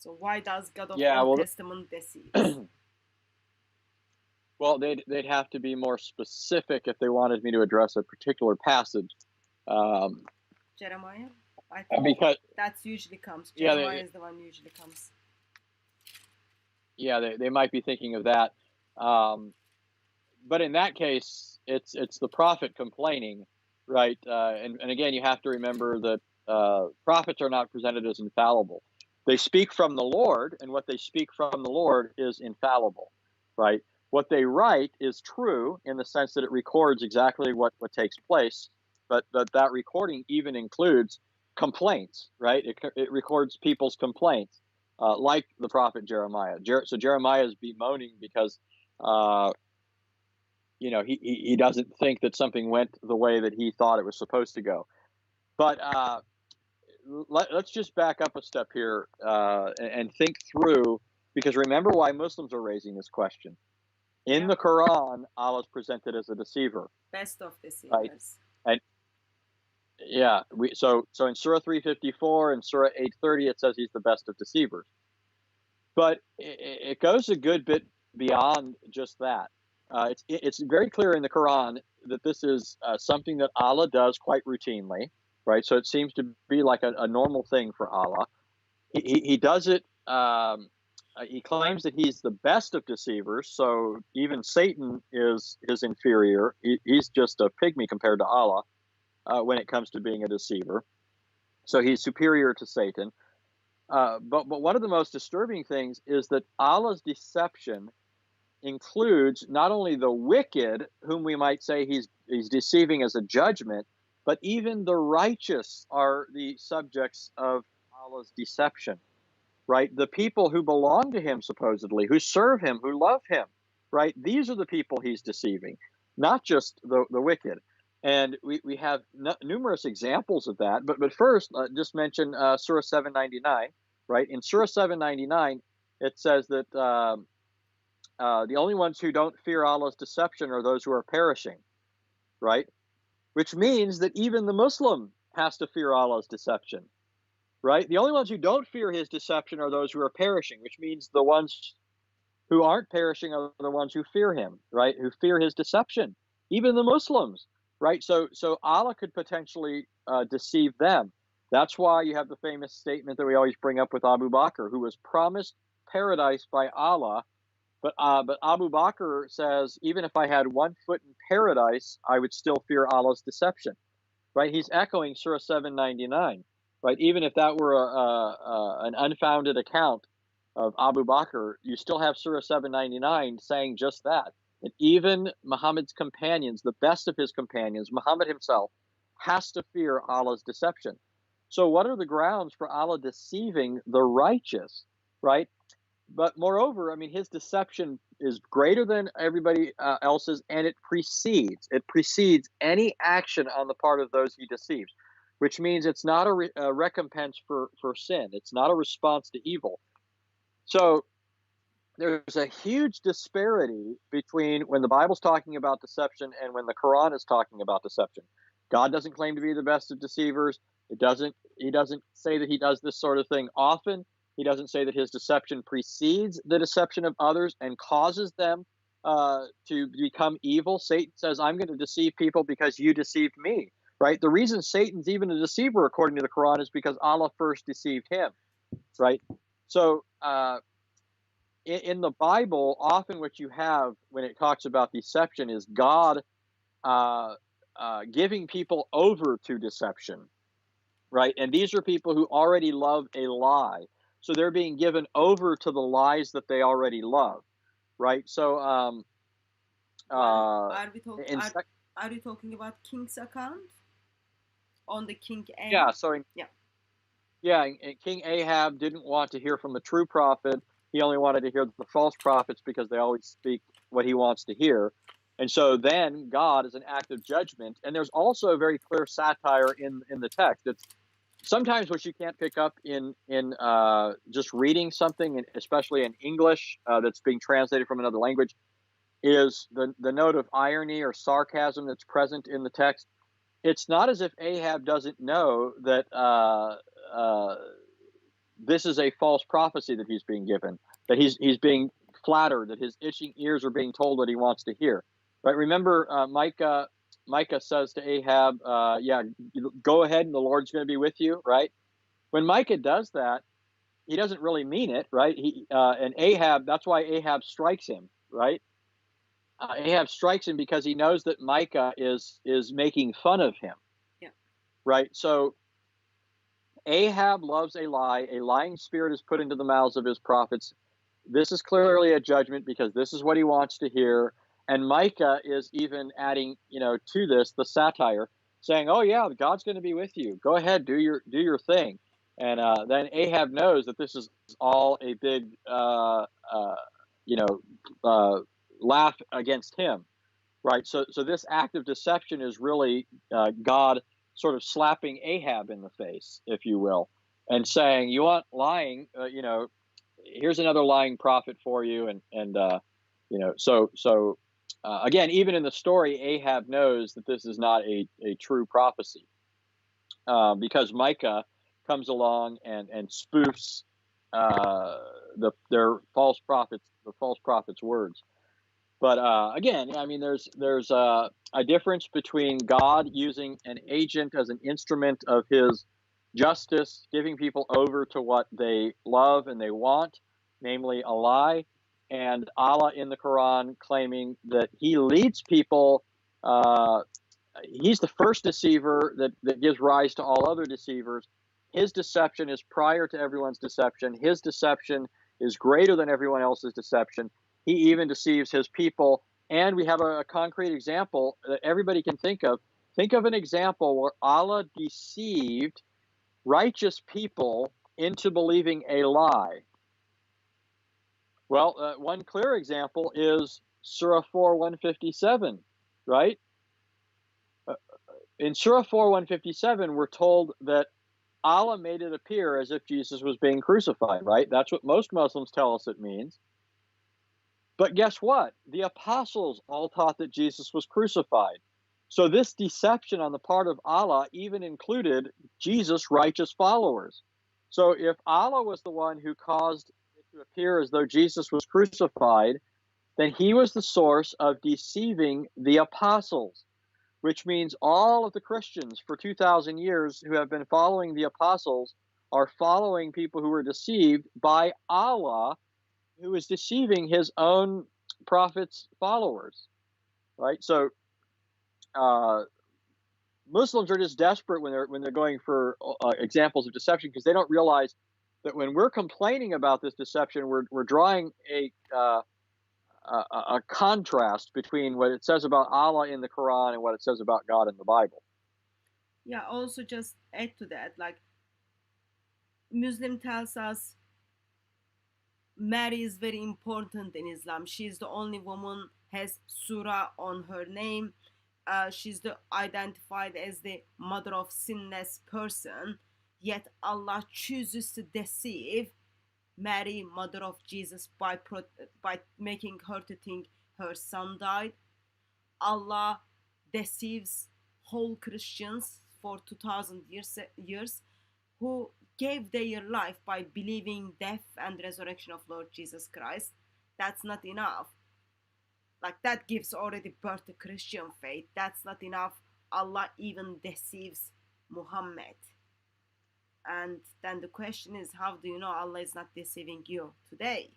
So why does God of Yeah, Old well, Testament deceives? well, they'd have to be more specific if they wanted me to address a particular passage, um, Jeremiah? I think because that's usually comes. yeah, Jeremiah is the one usually comes. they might be thinking of that. But in that case, it's the prophet complaining, right? And again, you have to remember that prophets are not presented as infallible. They speak from the Lord, and what they speak from the Lord is infallible, right? What they write is true in the sense that it records exactly what takes place, but that recording even includes complaints, right? It records people's complaints, like the prophet Jeremiah. So Jeremiah is bemoaning because uh, he doesn't think that something went the way that he thought it was supposed to go. But let's just back up a step here and think through, because remember why Muslims are raising this question. In the Quran, Allah is presented as a deceiver. Best of Right? deceivers. And yeah, so in Surah 354 and Surah 830, it says he's the best of deceivers. But it goes a good bit beyond just that. It's very clear in the Quran that this is something that Allah does quite routinely, right? So it seems to be like a normal thing for Allah. He does it. He claims that he's the best of deceivers, so even Satan is inferior. He's just a pygmy compared to Allah when it comes to being a deceiver. So he's superior to Satan. But one of the most disturbing things is that Allah's deception includes not only the wicked, whom we might say he's deceiving as a judgment, but even the righteous are the subjects of Allah's deception, right? The people who belong to him, supposedly, who serve him, who love him, right? These are the people he's deceiving, not just the wicked. And we have numerous examples of that. But first, just mention Surah 799, right? In Surah 799, it says that the only ones who don't fear Allah's deception are those who are perishing, right? Which means that even the Muslim has to fear Allah's deception, right? The only ones who don't fear his deception are those who are perishing, which means the ones who aren't perishing are the ones who fear him, right? Who fear his deception, even the Muslims, right? So Allah could potentially deceive them. That's why you have the famous statement that we always bring up with Abu Bakr, who was promised paradise by Allah. But Abu Bakr says, even if I had 1 foot in paradise, I would still fear Allah's deception, right? He's echoing Surah 799, right? Even if that were an unfounded account of Abu Bakr, you still have Surah 799 saying just that. And even Muhammad's companions, the best of his companions, Muhammad himself, has to fear Allah's deception. So what are the grounds for Allah deceiving the righteous, right? But moreover, I mean, his deception is greater than everybody else's, and it precedes any action on the part of those he deceives, which means it's not a recompense for sin. It's not a response to evil. So there's a huge disparity between when the Bible's talking about deception and when the Quran is talking about deception. God doesn't claim to be the best of deceivers. He doesn't say that he does this sort of thing often. He doesn't say that his deception precedes the deception of others and causes them to become evil. Satan says, I'm going to deceive people because you deceived me, right? The reason Satan's even a deceiver, according to the Quran, is because Allah first deceived him, right? So in the Bible, often what you have when it talks about deception is God giving people over to deception, right? And these are people who already love a lie. So they're being given over to the lies that they already love, right? So are we talking about King's account on the King A? Yeah. So and King Ahab didn't want to hear from the true prophet. He only wanted to hear the false prophets because they always speak what he wants to hear. And so then God is an act of judgment. And there's also a very clear satire in the text. It's sometimes what you can't pick up in just reading something, and especially in English that's being translated from another language, is the note of irony or sarcasm that's present in the text. It's not as if Ahab doesn't know that this is a false prophecy that he's being given, that he's being flattered, that his itching ears are being told what he wants to hear. Right? Remember, Micah says to Ahab, "Yeah, go ahead, and the Lord's going to be with you." Right? When Micah does that, he doesn't really mean it, right? And Ahab. That's why Ahab strikes him, right? Ahab strikes him because he knows that Micah is making fun of him. Yeah. Right? So Ahab loves a lie. A lying spirit is put into the mouths of his prophets. This is clearly a judgment because this is what he wants to hear. And Micah is even adding, to this the satire, saying, "Oh yeah, God's going to be with you. Go ahead, do your thing." And then Ahab knows that this is all a big, laugh against him, right? So this act of deception is really God sort of slapping Ahab in the face, if you will, and saying, "You want lying? Here's another lying prophet for you." Again, even in the story, Ahab knows that this is not a true prophecy because Micah comes along and spoofs their false prophets' words. But again, I mean, there's a difference between God using an agent as an instrument of His justice, giving people over to what they love and they want, namely a lie, and Allah in the Quran claiming that He leads people. He's the first deceiver that gives rise to all other deceivers. His deception is prior to everyone's deception. His deception is greater than everyone else's deception. He even deceives his people. And we have a concrete example that everybody can think of. Think of an example where Allah deceived righteous people into believing a lie. Well, one clear example is Surah 4, 157, right? In Surah 4, 157, we're told that Allah made it appear as if Jesus was being crucified, right? That's what most Muslims tell us it means. But guess what? The apostles all taught that Jesus was crucified. So this deception on the part of Allah even included Jesus' righteous followers. So if Allah was the one who caused it to appear as though Jesus was crucified, then he was the source of deceiving the apostles, which means all of the Christians for 2,000 years who have been following the apostles are following people who were deceived by Allah, who is deceiving his own prophets' followers, right? So Muslims are just desperate when they're going for examples of deception because they don't realize that when we're complaining about this deception, we're drawing a contrast between what it says about Allah in the Quran and what it says about God in the Bible. Yeah, also just add to that, like Muslim tells us Mary is very important in Islam. She's the only woman has surah on her name. She's identified as the mother of sinless person. Yet Allah chooses to deceive Mary, mother of Jesus, by making her to think her son died. Allah deceives whole Christians for 2,000 years who gave their life by believing death and resurrection of Lord Jesus Christ. That's not enough. Like, that gives already birth to Christian faith. That's not enough. Allah even deceives Muhammad. And then the question is, how do you know Allah is not deceiving you today?